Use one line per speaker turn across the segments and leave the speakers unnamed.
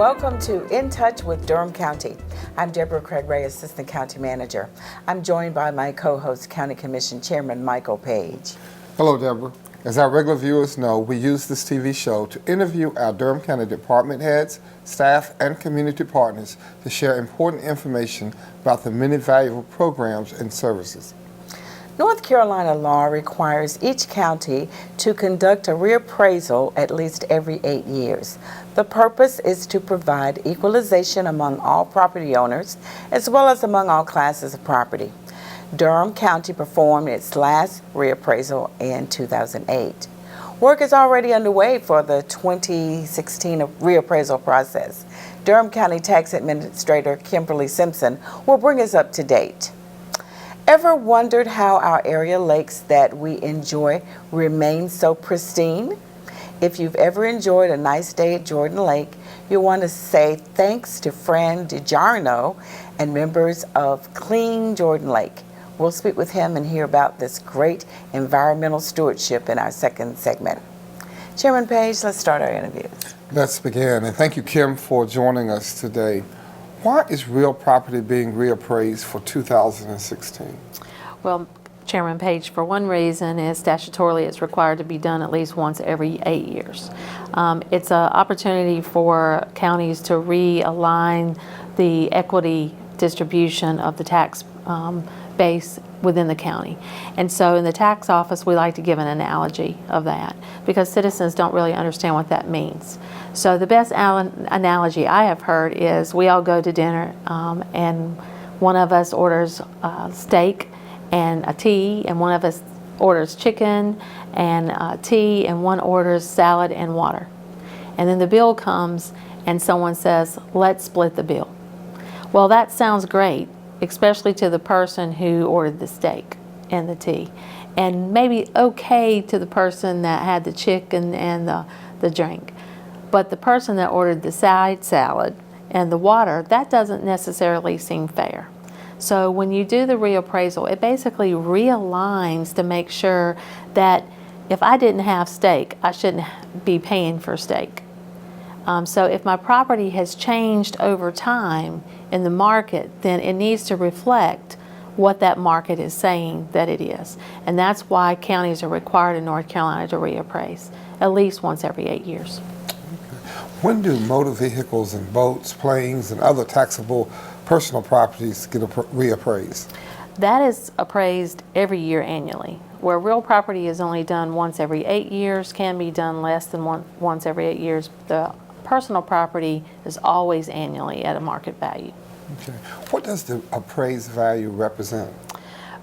Welcome to In Touch with Durham County. I'm Deborah Craig Ray, Assistant County Manager. I'm joined by my co-host, County Commission Chairman Michael Page.
Hello, Deborah. As our regular viewers know, we use this TV show to interview our Durham County department heads, staff, and community partners to share important information about the many valuable programs and services.
North Carolina law requires each county to conduct a reappraisal at least every 8 years. The purpose is to provide equalization among all property owners as well as among all classes of property. Durham County performed its last reappraisal in 2008. Work is already underway for the 2016 reappraisal process. Durham County Tax Administrator Kimberly Simpson will bring us up to date. Ever wondered how our area lakes that we enjoy remain so pristine? If you've ever enjoyed a nice day at Jordan Lake, you'll want to say thanks to Fran DiGiorno and members of Clean Jordan Lake. We'll speak with him and hear about this great environmental stewardship in our second segment. Chairman Page, let's start our interviews.
Let's begin, and thank you, Kim, for joining us today. Why is real property being reappraised for 2016?
Well, Chairman Page, for one reason is statutorily it's required to be done at least once every 8 years. It's an opportunity for counties to realign the equity distribution of the tax base within the county. And so in the tax office, we like to give an analogy of that because citizens don't really understand what that means. So the best analogy I have heard is we all go to dinner and one of us orders steak and a tea, and one of us orders chicken and tea, and one orders salad and water. And then the bill comes and someone says, let's split the bill. Well, that sounds great, especially to the person who ordered the steak and the tea, and maybe okay to the person that had the chicken and the drink. But the person that ordered the side salad and the water, that doesn't necessarily seem fair. So when you do the reappraisal, it basically realigns to make sure that if I didn't have steak, I shouldn't be paying for steak. So if my property has changed over time in the market, then it needs to reflect what that market is saying that it is. And that's why counties are required in North Carolina to reappraise at least once every 8 years.
When do motor vehicles and boats, planes, and other taxable personal properties get reappraised?
That is appraised every year annually. Where real property is only done once every 8 years, can be done less than once every 8 years. The personal property is always annually at a market value.
Okay. What does the appraised value represent?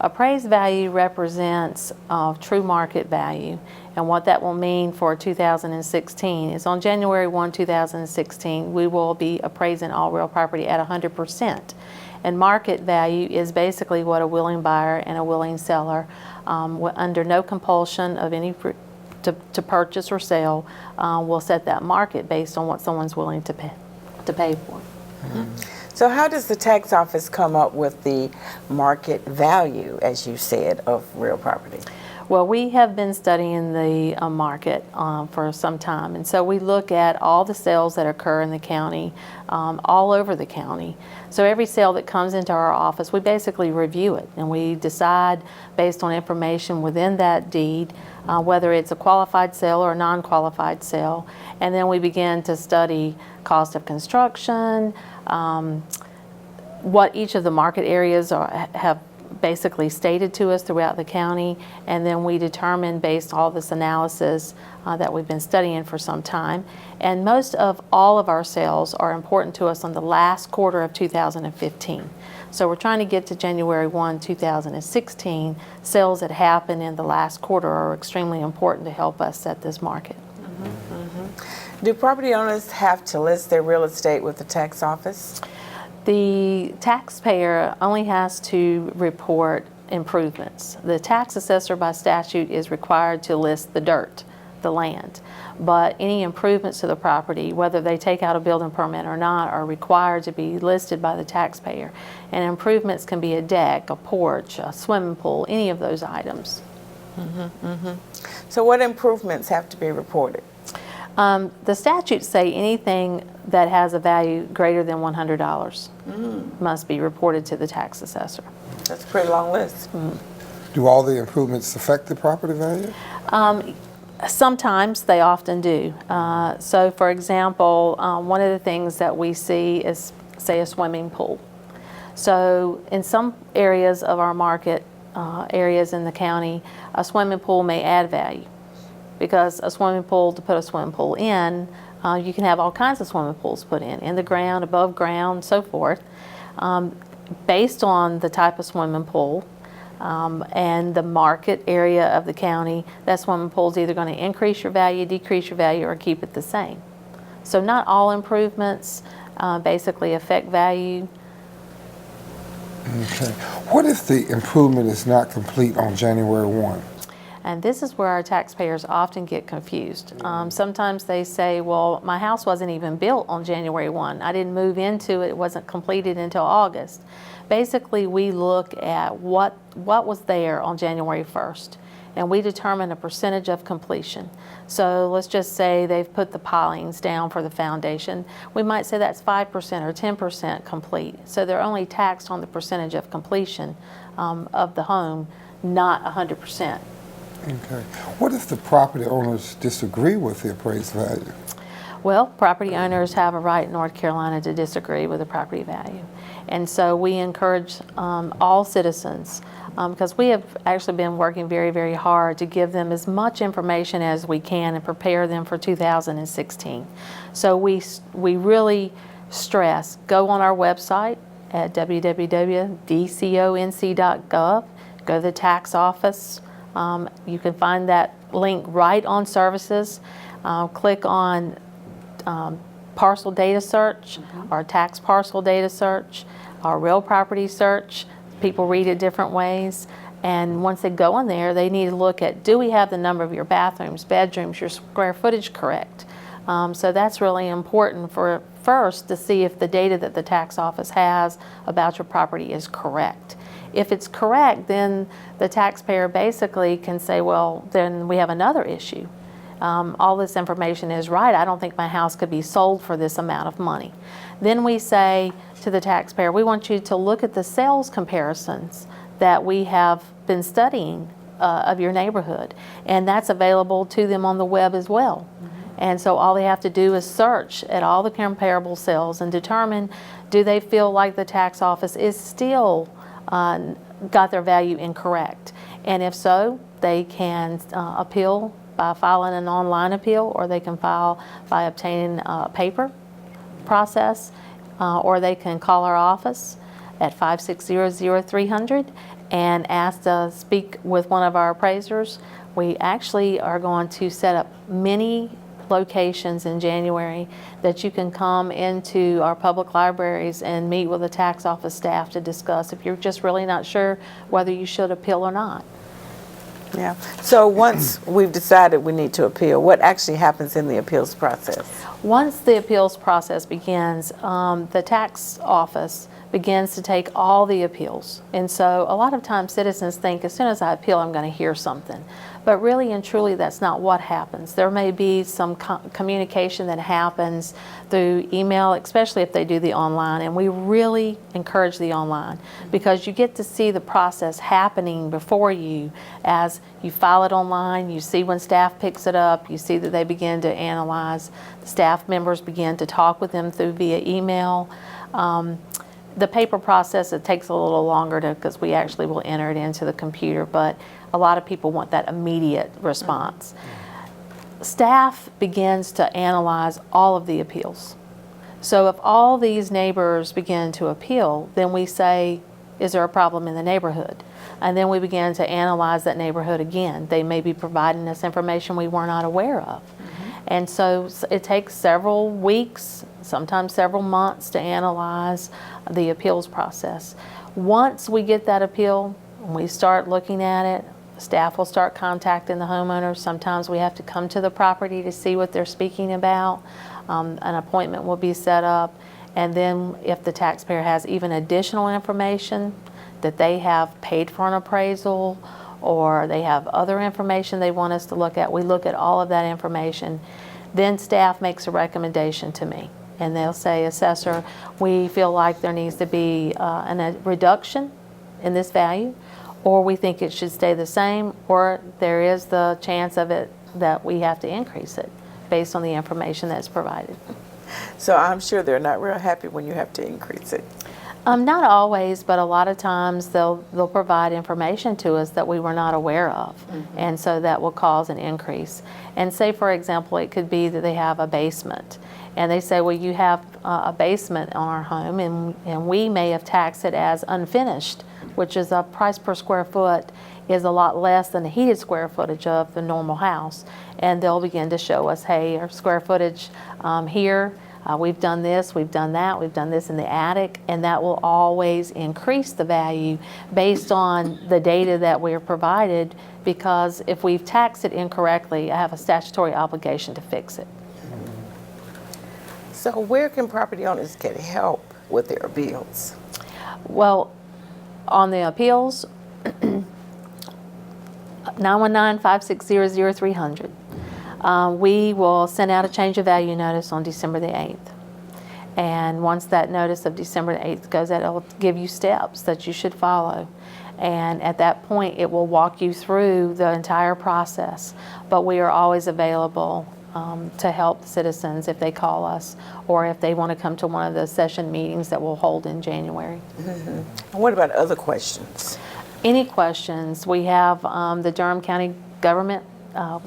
Appraised value represents true market value, and what that will mean for 2016 is on January 1, 2016, we will be appraising all real property at 100%. And market value is basically what a willing buyer and a willing seller, under no compulsion of any to purchase or sell, will set that market based on what someone's willing to pay for.
Mm-hmm. So how does the tax office come up with the market value, as you said, of real property?
Well, we have been studying the market for some time, and so we look at all the sales that occur in the county, all over the county. So every sale that comes into our office, we basically review it, and we decide based on information within that deed whether it's a qualified sale or a non-qualified sale, and then we begin to study cost of construction, what each of the market areas have basically stated to us throughout the county, and then we determine based on all this analysis that we've been studying for some time. And most of all of our sales are important to us on the last quarter of 2015. So we're trying to get to January 1, 2016. Sales that happen in the last quarter are extremely important to help us set this market.
Mm-hmm. Mm-hmm. Do property owners have to list their real estate with the tax office?
The taxpayer only has to report improvements. The tax assessor by statute is required to list the dirt, the land, but any improvements to the property, whether they take out a building permit or not, are required to be listed by the taxpayer. And improvements can be a deck, a porch, a swimming pool, any of those items.
Mm-hmm, mm-hmm. So what improvements have to be reported?
The statutes say anything that has a value greater than $100 must be reported to the tax assessor.
That's a pretty long list.
Do all the improvements affect the property value?
Sometimes they often do. So for example, one of the things that we see is, say, a swimming pool. So in some areas of our market, areas in the county, a swimming pool may add value, because a swimming pool, to put a swimming pool in, you can have all kinds of swimming pools put in the ground, above ground, so forth. Based on the type of swimming pool and the market area of the county, that swimming pool is either going to increase your value, decrease your value, or keep it the same. So not all improvements basically affect value.
Okay. What if the improvement is not complete on January 1?
And this is where our taxpayers often get confused. Sometimes they say, well, my house wasn't even built on January 1. I didn't move into it. It wasn't completed until August. Basically, we look at what was there on January 1st, and we determine a percentage of completion. So let's just say they've put the pilings down for the foundation. We might say that's 5% or 10% complete. So they're only taxed on the percentage of completion of the home, not 100%.
Okay. What if the property owners disagree with the appraised value?
Well, property owners have a right in North Carolina to disagree with the property value. And so we encourage all citizens, because we have actually been working very, very hard to give them as much information as we can and prepare them for 2016. So we really stress, go on our website at www.dconc.gov, go to the tax office. You can find that link right on services. Click on parcel data search, or tax parcel data search, or real property search. People read it different ways. And once they go in there, they need to look at, do we have the number of your bathrooms, bedrooms, your square footage correct? So that's really important for first to see if the data that the tax office has about your property is correct. If it's correct, then the taxpayer basically can say, well, then we have another issue. All this information is right. I don't think my house could be sold for this amount of money. Then we say to the taxpayer, we want you to look at the sales comparisons that we have been studying of your neighborhood, and that's available to them on the web as well. And so all they have to do is search at all the comparable sales and determine, do they feel like the tax office is still got their value incorrect? And if so, they can appeal by filing an online appeal, or they can file by obtaining a paper process, or they can call our office at 560-0300 and ask to speak with one of our appraisers. We actually are going to set up many locations in January that you can come into our public libraries and meet with the tax office staff to discuss if you're just really not sure whether you should appeal or not.
Yeah. So once we've decided we need to appeal, what actually happens in the appeals process?
Once the appeals process begins, the tax office begins to take all the appeals. And so a lot of times citizens think as soon as I appeal, I'm going to hear something. But really and truly, that's not what happens. There may be some communication that happens through email, especially if they do the online. And we really encourage the online, because you get to see the process happening before you as you file it online. You see when staff picks it up. You see that they begin to analyze. The staff members begin to talk with them through via email. The paper process, it takes a little longer because we actually will enter it into the computer, but a lot of people want that immediate response. Staff begins to analyze all of the appeals. So if all these neighbors begin to appeal, then we say, is there a problem in the neighborhood? And then we begin to analyze that neighborhood again. They may be providing us information we were not aware of. And so it takes several weeks, sometimes several months, to analyze the appeals process. Once we get that appeal, we start looking at it, staff will start contacting the homeowners. Sometimes we have to come to the property to see what they're speaking about. An appointment will be set up. And then if the taxpayer has even additional information that they have paid for an appraisal, or they have other information they want us to look at, we look at all of that information. Then staff makes a recommendation to me, and they'll say, assessor, we feel like there needs to be a reduction in this value, or we think it should stay the same, or there is the chance of it that we have to increase it based on the information that's provided.
So I'm sure they're not real happy when you have to increase it.
Not always, but a lot of times they'll provide information to us that we were not aware of, and so that will cause an increase. And say, for example, it could be that they have a basement, and they say, well, you have a basement on our home, and we may have taxed it as unfinished, which is a price per square foot is a lot less than the heated square footage of the normal house. And they'll begin to show us, hey, our square footage here, we've done this, we've done that, we've done this in the attic, and that will always increase the value based on the data that we're provided, because if we've taxed it incorrectly, I have a statutory obligation to fix it.
So where can property owners get help with their bills?
Well, on the appeals, 919-560-0300. We will send out a change of value notice on December the 8th. And once that notice of December the 8th goes out, it'll give you steps that you should follow. And at that point, it will walk you through the entire process. But we are always available to help citizens if they call us, or if they want to come to one of the session meetings that we'll hold in January.
And what about other questions?
Any questions? We have the Durham County Government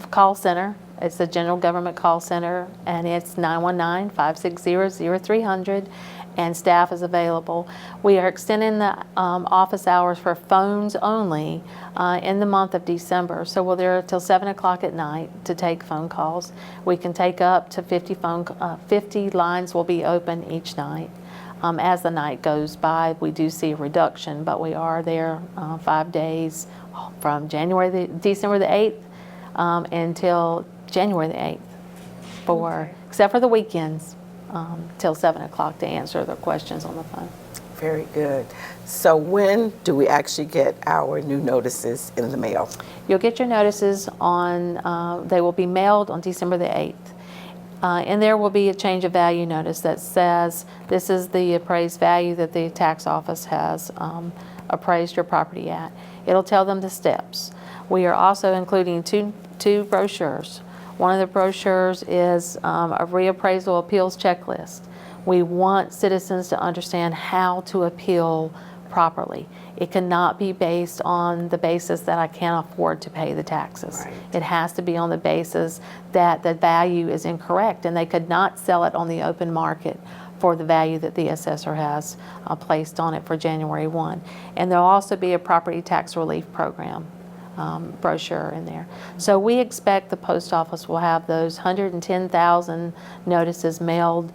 Call Center. It's the General Government Call Center, and it's 919-560-0300, and staff is available. We are extending the office hours for phones only in the month of December. So we're there till 7 o'clock at night to take phone calls. We can take up to 50 lines will be open each night. As the night goes by, we do see a reduction, but we are there 5 days from December the 8th until January the 8th, except for the weekends, till 7 o'clock to answer the questions on the phone.
Very good. So when do we actually get our new notices in the mail?
You'll get your notices on, they will be mailed on December the 8th. And there will be a change of value notice that says this is the appraised value that the tax office has appraised your property at. It'll tell them the steps. We are also including two brochures. One of the brochures is a reappraisal appeals checklist. We want citizens to understand how to appeal properly. It cannot be based on the basis that I can't afford to pay the taxes.
Right.
It has to be on the basis that the value is incorrect, and they could not sell it on the open market for the value that the assessor has placed on it for January 1. And there'll also be a property tax relief program brochure in there. So we expect the post office will have those 110,000 notices mailed.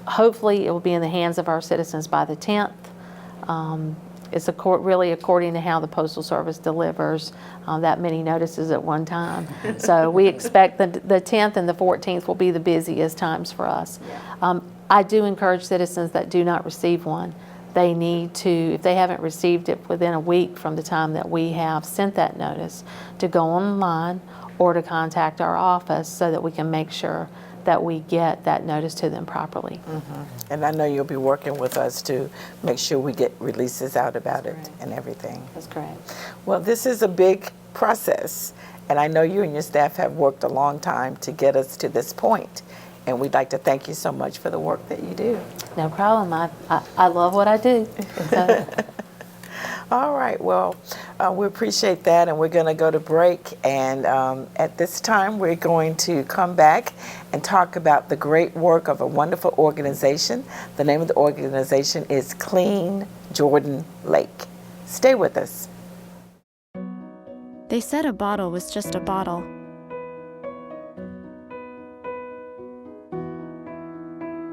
Hopefully it will be in the hands of our citizens by the 10th. It's really according to how the Postal Service delivers that many notices at one time. So we expect that the 10th and the 14th will be the busiest times for us. I do encourage citizens that do not receive one, they need to, if they haven't received it within a week from the time that we have sent that notice, to go online or to contact our office so that we can make sure that we get that notice to them properly.
And I know you'll be working with us to make sure we get releases out about it and everything.
That's correct.
Well, this is a big process, and I know you and your staff have worked a long time to get us to this point. And we'd like to thank you so much for the work that you do.
No problem. I love what I do. So.
All right, well, we appreciate that, and we're going to go to break. And at this time, we're going to come back and talk about the great work of a wonderful organization. The name of the organization is Clean Jordan Lake. Stay with us.
They said a bottle was just a bottle.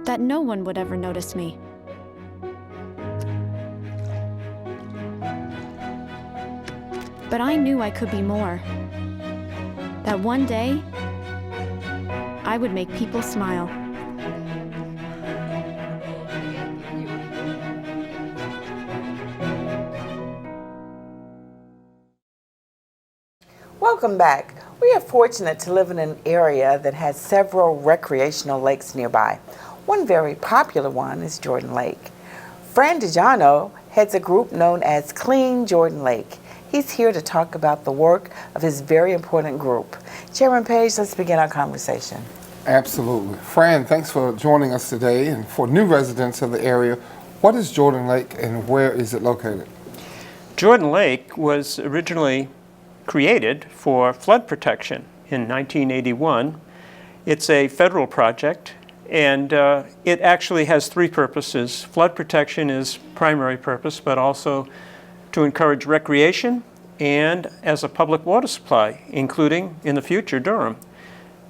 That no one would ever notice me. But I knew I could be more. That one day, I would make people smile.
Welcome back. We are fortunate to live in an area that has several recreational lakes nearby. One very popular one is Jordan Lake. Fran DiGiano heads a group known as Clean Jordan Lake. He's here to talk about the work of his very important group. Chairman Page, let's begin our conversation.
Absolutely. Fran, thanks for joining us today. And for new residents of the area, what is Jordan Lake and where is it located?
Jordan Lake was originally created for flood protection in 1981. It's a federal project, and it actually has three purposes. Flood protection is primary purpose, but also to encourage recreation and as a public water supply, including, in the future, Durham.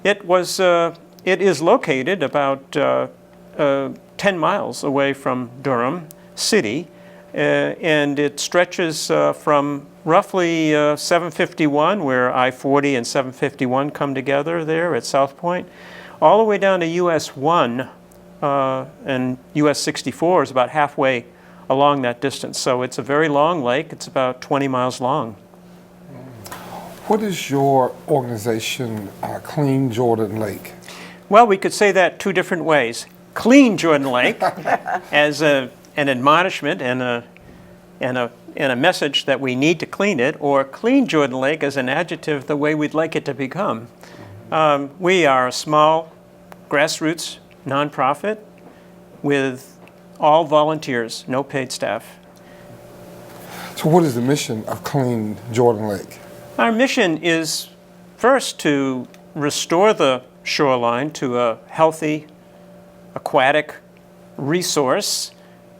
It is located about 10 miles away from Durham City, and it stretches from roughly 751, where I-40 and 751 come together there at South Point, all the way down to US 1, and US 64 is about halfway along that distance. So it's a very long lake. It's about 20 miles long.
What is your organization, Clean Jordan Lake?
Well, we could say that two different ways. Clean Jordan Lake as an admonishment and a message that we need to clean it, or Clean Jordan Lake as an adjective, the way we'd like it to become. We are a small grassroots nonprofit with all volunteers, no paid staff.
So what is the mission of Clean Jordan Lake?
Our mission is first to restore the shoreline to a healthy aquatic resource,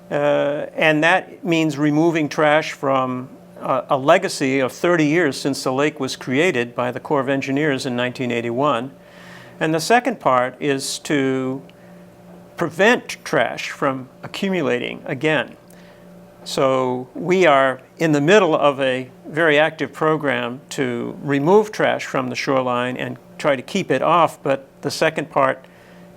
and that means removing trash from a legacy of 30 years since the lake was created by the Corps of Engineers in 1981. And the second part is to prevent trash from accumulating again. So we are in the middle of a very active program to remove trash from the shoreline and try to keep it off, but the second part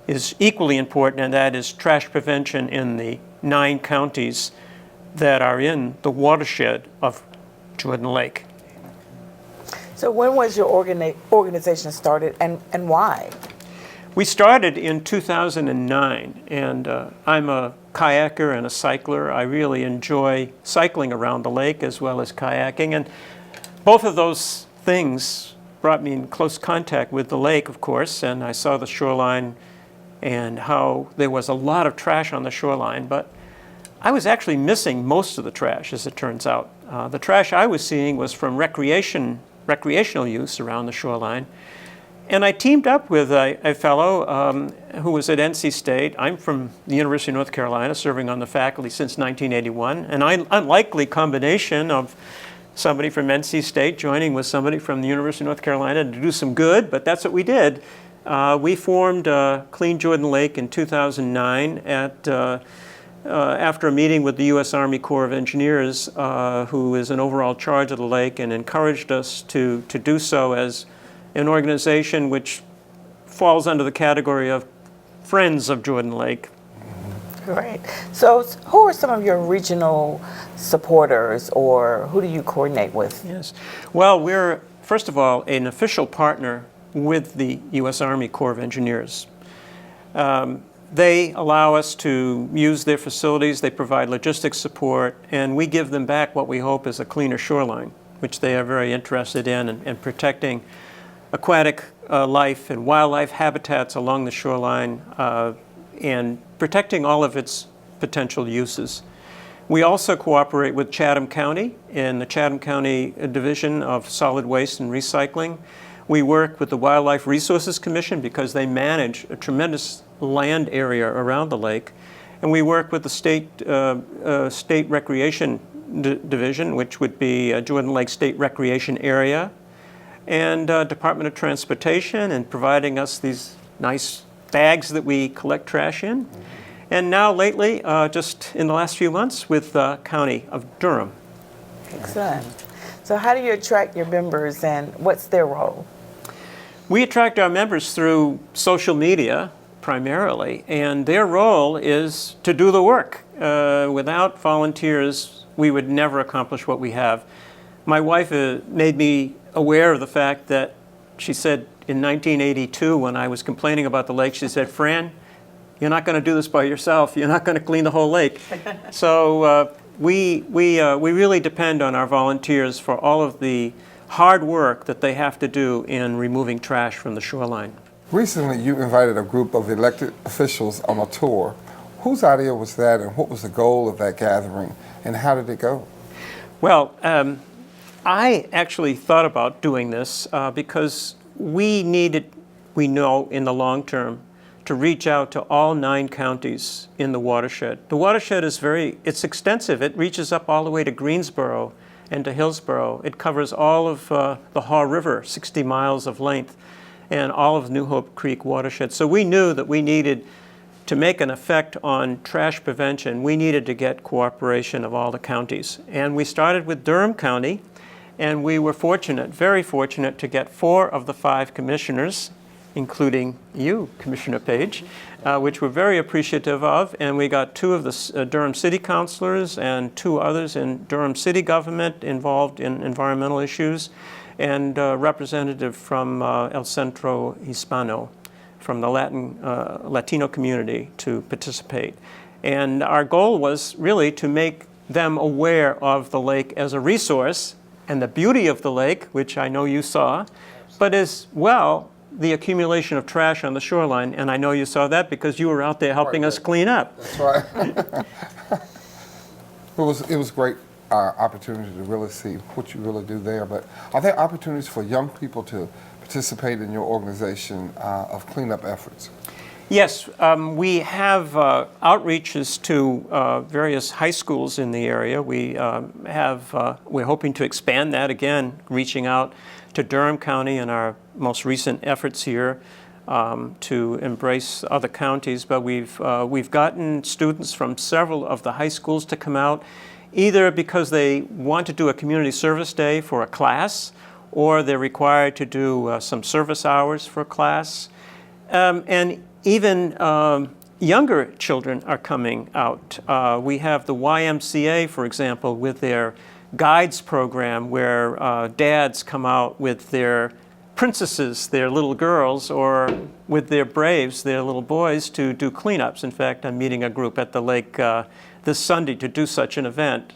is equally important, and that is trash prevention in the 9 counties that are in the watershed of Jordan Lake.
So when was your organization started and why?
We started in 2009, and I'm a kayaker and a cycler. I really enjoy cycling around the lake as well as kayaking, and both of those things brought me in close contact with the lake, of course, and I saw the shoreline and how there was a lot of trash on the shoreline, but I was actually missing most of the trash, as it turns out. The trash I was seeing was from recreational use around the shoreline. And I teamed up with a fellow who was at NC State. I'm from the University of North Carolina, serving on the faculty since 1981. An unlikely combination of somebody from NC State joining with somebody from the University of North Carolina to do some good, but that's what we did. We formed Clean Jordan Lake in 2009 after a meeting with the U.S. Army Corps of Engineers, who is in overall charge of the lake, and encouraged us to do so as an organization which falls under the category of Friends of Jordan Lake.
Great. So who are some of your regional supporters, or who do you coordinate with?
Yes. Well, we're, first of all, an official partner with the U.S. Army Corps of Engineers. They allow us to use their facilities, they provide logistics support, and we give them back what we hope is a cleaner shoreline, which they are very interested in, and protecting aquatic life and wildlife habitats along the shoreline, and protecting all of its potential uses. We also cooperate with Chatham County in the Chatham County Division of Solid Waste and Recycling. We work with the Wildlife Resources Commission because they manage a tremendous land area around the lake. And we work with the State Recreation Division, which would be Jordan Lake State Recreation Area, and Department of Transportation, and providing us these nice bags that we collect trash in. And now lately, just in the last few months, with the County of Durham.
Excellent. So how do you attract your members, and what's their role?
We attract our members through social media, primarily, and their role is to do the work. Without volunteers, we would never accomplish what we have. My wife made me aware of the fact that She said in 1982, when I was complaining about the lake, she said, "Fran, you're not going to do this by yourself. You're not going to clean the whole lake." So we really depend on our volunteers for all of the hard work that they have to do in removing trash from the shoreline.
Recently, you invited a group of elected officials on a tour. Whose idea was that, and what was the goal of that gathering, and how did it go?
Well, I actually thought about doing this because we know in the long term, to reach out to all 9 counties in the watershed. The watershed is it's extensive. It reaches up all the way to Greensboro and to Hillsborough. It covers all of the Haw River, 60 miles of length, and all of New Hope Creek watershed. So we knew that we needed to make an effect on trash prevention. We needed to get cooperation of all the counties. And we started with Durham County, and we were fortunate, very fortunate, to get 4 of the 5 commissioners, including you, Commissioner Page, which we're very appreciative of. And we got 2 of the Durham City Councilors and 2 others in Durham City government involved in environmental issues, and a representative from El Centro Hispano, from the Latino community, to participate. And our goal was really to make them aware of the lake as a resource and the beauty of the lake, which I know you saw, but as well the accumulation of trash on the shoreline. And I know you saw that because you were out there helping us clean up.
That's right. It was great opportunity to really see what you really do there. But are there opportunities for young people to participate in your organization of cleanup efforts?
Yes, we have outreaches to various high schools in the area. We're hoping to expand that again, reaching out to Durham County in our most recent efforts here to embrace other counties. But we've gotten students from several of the high schools to come out, either because they want to do a community service day for a class, or they're required to do some service hours for a class. And even younger children are coming out. We have the YMCA, for example, with their guides program, where dads come out with their princesses, their little girls, or with their braves, their little boys, to do cleanups. In fact, I'm meeting a group at the lake this Sunday to do such an event,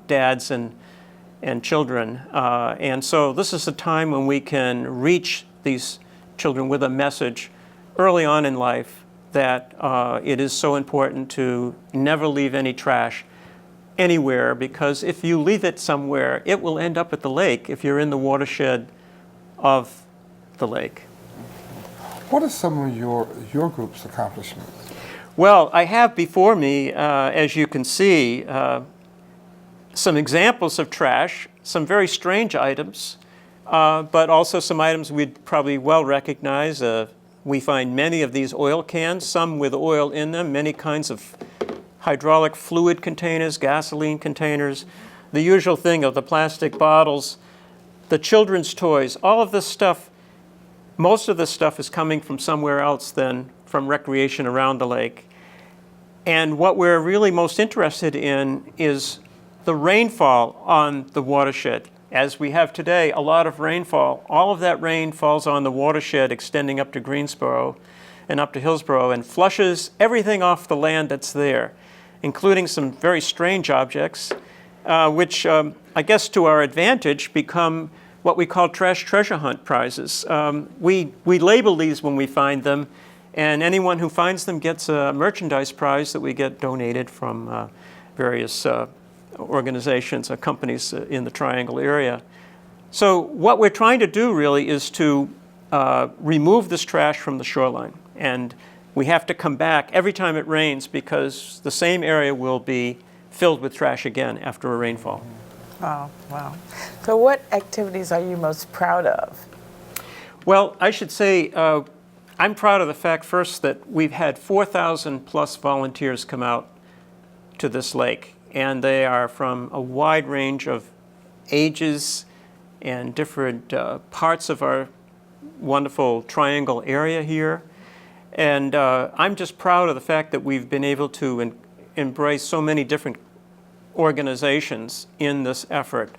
dads and children. And so this is a time when we can reach these children with a message early on in life that it is so important to never leave any trash anywhere, because if you leave it somewhere, it will end up at the lake if you're in the watershed of the lake.
What are some of your group's accomplishments?
Well, I have before me, as you can see, some examples of trash, some very strange items, but also some items we'd probably well recognize. We find many of these oil cans, some with oil in them, many kinds of hydraulic fluid containers, gasoline containers, the usual thing of the plastic bottles, the children's toys, all of this stuff. Most of this stuff is coming from somewhere else than from recreation around the lake. And what we're really most interested in is the rainfall on the watershed. As we have today, a lot of rainfall. All of that rain falls on the watershed extending up to Greensboro and up to Hillsborough and flushes everything off the land that's there, including some very strange objects, which I guess to our advantage become what we call trash treasure hunt prizes. We label these when we find them, and anyone who finds them gets a merchandise prize that we get donated from various organizations or companies in the Triangle area. So what we're trying to do really is to remove this trash from the shoreline. And we have to come back every time it rains, because the same area will be filled with trash again after a rainfall.
Oh, wow. So what activities are you most proud of?
Well, I should say I'm proud of the fact first that we've had 4,000 plus volunteers come out to this lake. And they are from a wide range of ages and different parts of our wonderful Triangle area here. And I'm just proud of the fact that we've been able to embrace so many different organizations in this effort.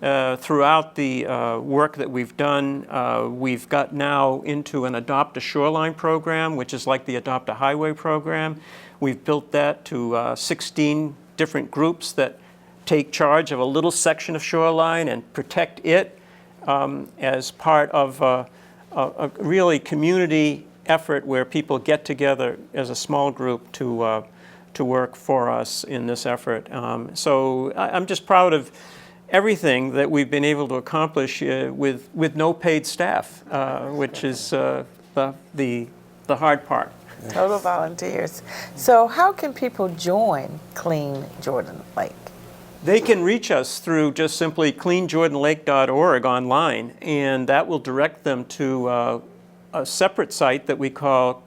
throughout the work that we've done, we've got now into an Adopt a Shoreline program, which is like the Adopt a Highway program. We've built that to 16 different groups that take charge of a little section of shoreline and protect it as part of a really community effort where people get together as a small group to work for us in this effort. So I'm just proud of everything that we've been able to accomplish with no paid staff, which is the hard part.
Total volunteers. So how can people join Clean Jordan Lake?
They can reach us through just simply cleanjordanlake.org online, and that will direct them to a separate site that we call,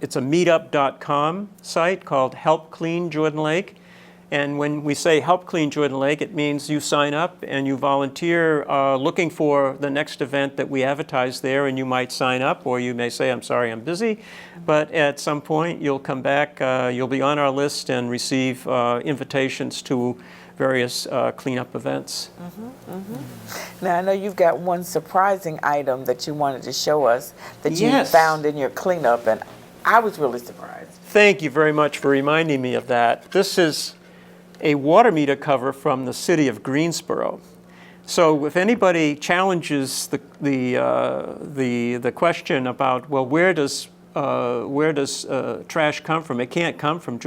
it's a meetup.com site called Help Clean Jordan Lake. And when we say Help Clean Jordan Lake, it means you sign up and you volunteer looking for the next event that we advertise there, and you might sign up, or you may say, I'm sorry, I'm busy. But at some point, you'll come back, you'll be on our list and receive invitations to various cleanup events.
Now, I know you've got one surprising item that you wanted to show us that you
Yes.
found in your cleanup, and I was really surprised.
Thank you very much for reminding me of that. This is a water meter cover from the city of Greensboro. So if anybody challenges the question about, well, where does trash come from? It can't come from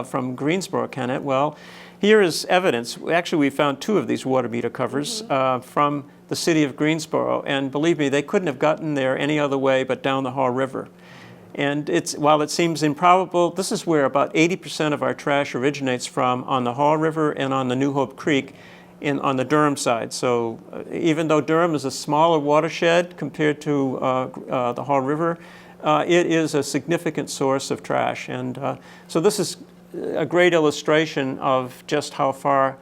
from Greensboro, can it? Well, here is evidence. Actually, we found 2 of these water meter covers from the city of Greensboro, and believe me, they couldn't have gotten there any other way but down the Haw River. And while it seems improbable, this is where about 80% of our trash originates from, on the Haw River and on the New Hope Creek on the Durham side. So even though Durham is a smaller watershed compared to the Haw River, it is a significant source of trash. And so this is a great illustration of just how far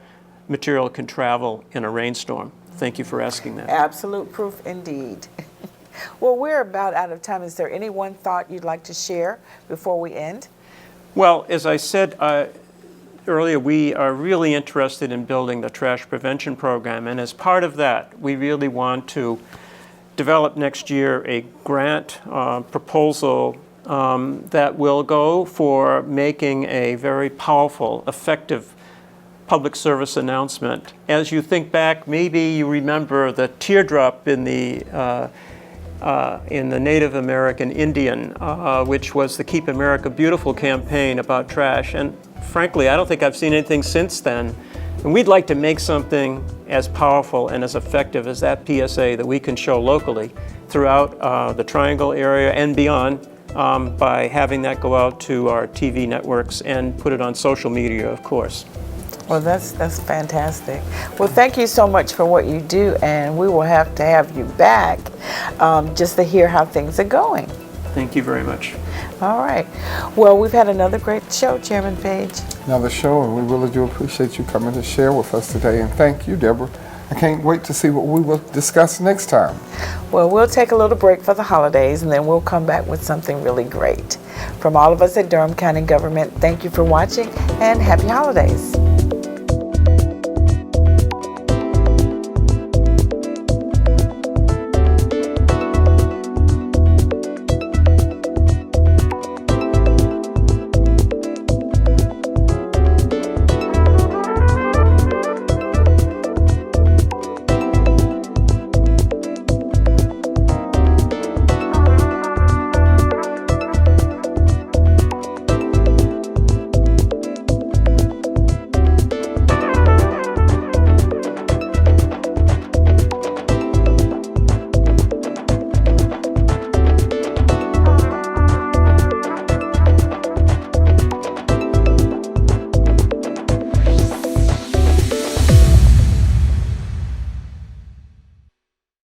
material can travel in a rainstorm. Thank you for asking that.
Absolute proof indeed. Well, we're about out of time. Is there any one thought you'd like to share before we end?
Well, as I said earlier, we are really interested in building the trash prevention program, and as part of that, we really want to develop next year a grant proposal that will go for making a very powerful, effective public service announcement. As you think back, maybe you remember the teardrop in the Native American Indian, which was the Keep America Beautiful campaign about trash. And frankly, I don't think I've seen anything since then. And we'd like to make something as powerful and as effective as that PSA that we can show locally throughout the Triangle area and beyond by having that go out to our TV networks and put it on social media, of course.
Well, that's fantastic. Well, thank you so much for what you do, and we will have to have you back just to hear how things are going.
Thank you very much.
All right. Well, we've had another great show, Chairman Page.
Another show, and we really do appreciate you coming to share with us today. And thank you, Deborah. I can't wait to see what we will discuss next time.
Well, we'll take a little break for the holidays, and then we'll come back with something really great. From all of us at Durham County Government, thank you for watching, and happy holidays.